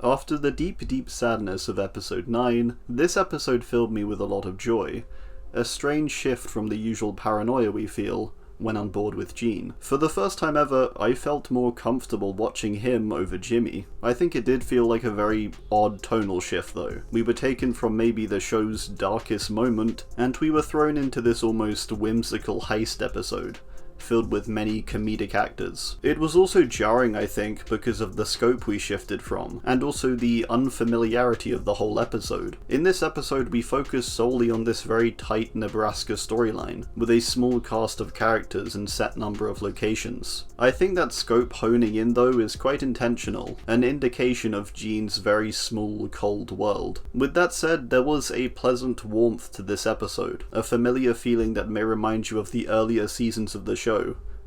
After the deep sadness of episode 9, this episode filled me with a lot of joy. A strange shift from the usual paranoia we feel when on board with Gene. For the first time ever, I felt more comfortable watching him over Jimmy. I think it did feel like a very odd tonal shift though. We were taken from maybe the show's darkest moment, and we were thrown into this almost whimsical heist episode, filled with many comedic actors. It was also jarring, I think, because of the scope we shifted from, and also the unfamiliarity of the whole episode. In this episode, we focus solely on this very tight Nebraska storyline, with a small cast of characters and set number of locations. I think that scope honing in though is quite intentional, an indication of Gene's very small, cold world. With that said, there was a pleasant warmth to this episode, a familiar feeling that may remind you of the earlier seasons of the show,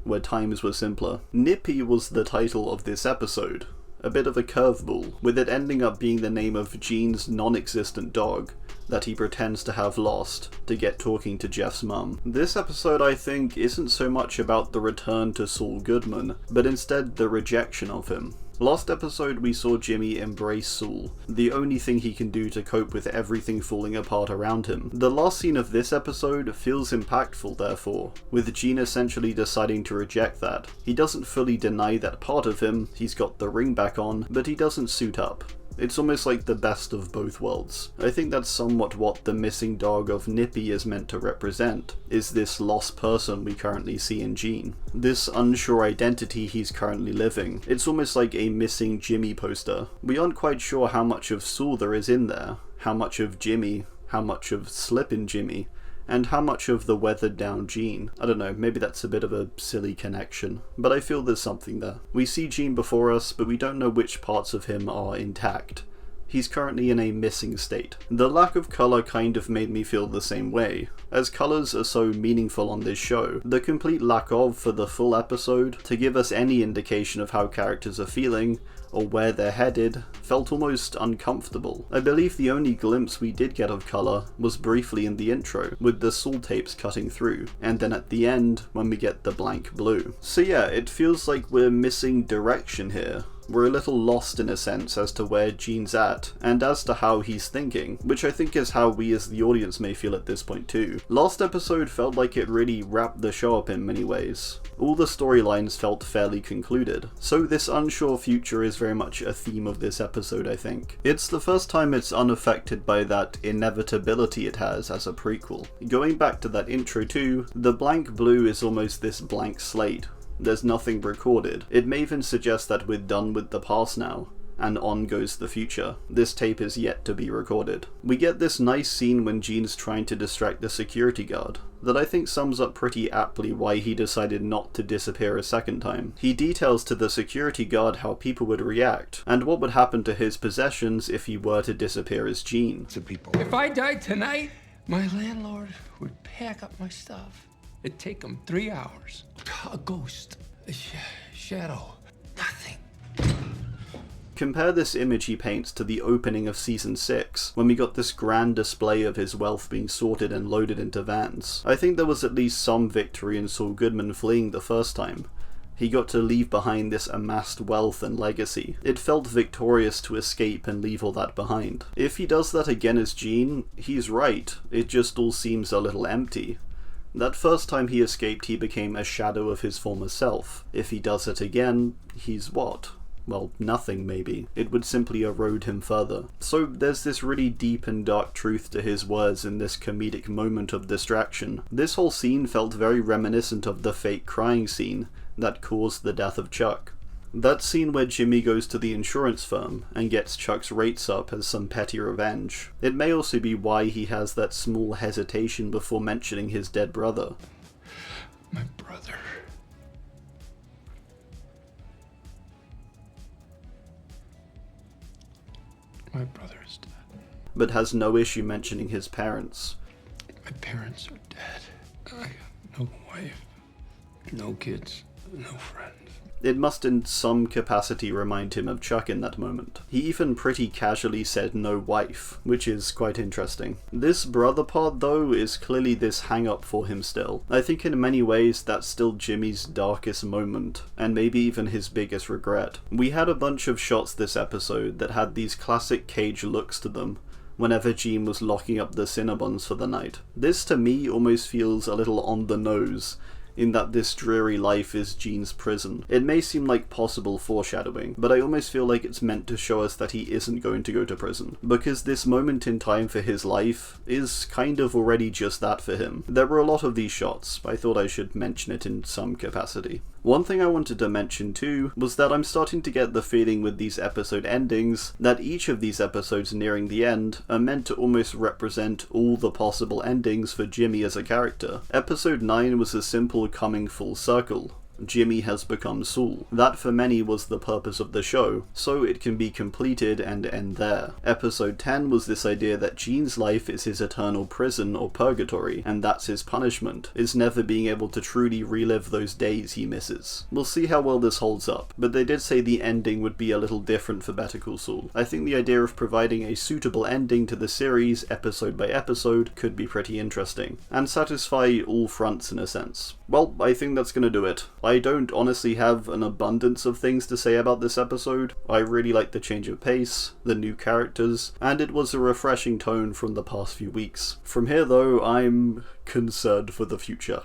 where times were simpler. Nippy was the title of this episode, a bit of a curveball, with it ending up being the name of Gene's non-existent dog that he pretends to have lost to get talking to Jeff's mum. This episode, I think, isn't so much about the return to Saul Goodman, but instead the rejection of him. Last episode we saw Jimmy embrace Saul, the only thing he can do to cope with everything falling apart around him. The last scene of this episode feels impactful therefore, with Gene essentially deciding to reject that. He doesn't fully deny that part of him, he's got the ring back on, but he doesn't suit up. It's almost like the best of both worlds. I think that's somewhat what the missing dog of Nippy is meant to represent, is this lost person we currently see in Gene. This unsure identity he's currently living. It's almost like a Missin Jimmy poster. We aren't quite sure how much of Saul there is in there, how much of Jimmy, how much of Slippin' Jimmy, and how much of the weathered down Gene. I don't know, maybe that's a bit of a silly connection, but I feel there's something there. We see Gene before us, but we don't know which parts of him are intact. He's currently in a missing state. The lack of colour kind of made me feel the same way, as colours are so meaningful on this show. The complete lack of for the full episode, to give us any indication of how characters are feeling, or where they're headed, felt almost uncomfortable. I believe the only glimpse we did get of colour was briefly in the intro, with the Saul tapes cutting through, and then at the end when we get the blank blue. So yeah, it feels like we're missing direction here. We're a little lost in a sense as to where Gene's at, and as to how he's thinking, which I think is how we as the audience may feel at this point too. Last episode felt like it really wrapped the show up in many ways. All the storylines felt fairly concluded, so this unsure future is very much a theme of this episode, I think. It's the first time it's unaffected by that inevitability it has as a prequel. Going back to that intro too, the blank blue is almost this blank slate. There's nothing recorded. It may even suggest that we're done with the past now, and on goes the future. This tape is yet to be recorded. We get this nice scene when Gene's trying to distract the security guard, that I think sums up pretty aptly why he decided not to disappear a second time. He details to the security guard how people would react, and what would happen to his possessions if he were to disappear as Gene. If I died tonight, my landlord would pack up my stuff. It'd take him 3 hours. A ghost, a shadow, nothing. Compare this image he paints to the opening of season 6, when we got this grand display of his wealth being sorted and loaded into vans. I think there was at least some victory in Saul Goodman fleeing the first time. He got to leave behind this amassed wealth and legacy. It felt victorious to escape and leave all that behind. If he does that again as Gene, he's right, it just all seems a little empty. That first time he escaped, he became a shadow of his former self. If he does it again, he's what? Well, nothing maybe. It would simply erode him further. So there's this really deep and dark truth to his words in this comedic moment of distraction. This whole scene felt very reminiscent of the fake crying scene that caused the death of Chuck. That scene where Jimmy goes to the insurance firm and gets Chuck's rates up as some petty revenge. It may also be why he has that small hesitation before mentioning his dead brother. My brother. My brother is dead. But has no issue mentioning his parents. My parents are dead. I got no wife, no kids, no friends. It must in some capacity remind him of Chuck in that moment. He even pretty casually said no wife, which is quite interesting. This brother part though is clearly this hang-up for him still. I think in many ways that's still Jimmy's darkest moment, and maybe even his biggest regret. We had a bunch of shots this episode that had these classic Cage looks to them, whenever Gene was locking up the Cinnabons for the night. This to me almost feels a little on the nose, in that this dreary life is Gene's prison. It may seem like possible foreshadowing, but I almost feel like it's meant to show us that he isn't going to go to prison, because this moment in time for his life is kind of already just that for him. There were a lot of these shots. I thought I should mention it in some capacity. One thing I wanted to mention too was that I'm starting to get the feeling with these episode endings that each of these episodes nearing the end are meant to almost represent all the possible endings for Jimmy as a character. Episode 9 was a simple coming full circle. Jimmy has become Saul. That for many was the purpose of the show, so it can be completed and end there. Episode 10 was this idea that Gene's life is his eternal prison or purgatory, and that's his punishment, is never being able to truly relive those days he misses. We'll see how well this holds up, but they did say the ending would be a little different for Better Call Saul. I think the idea of providing a suitable ending to the series, episode by episode, could be pretty interesting, and satisfy all fronts in a sense. Well, I think that's gonna do it. I don't honestly have an abundance of things to say about this episode. I really like the change of pace, the new characters, and it was a refreshing tone from the past few weeks. From here though, I'm concerned for the future.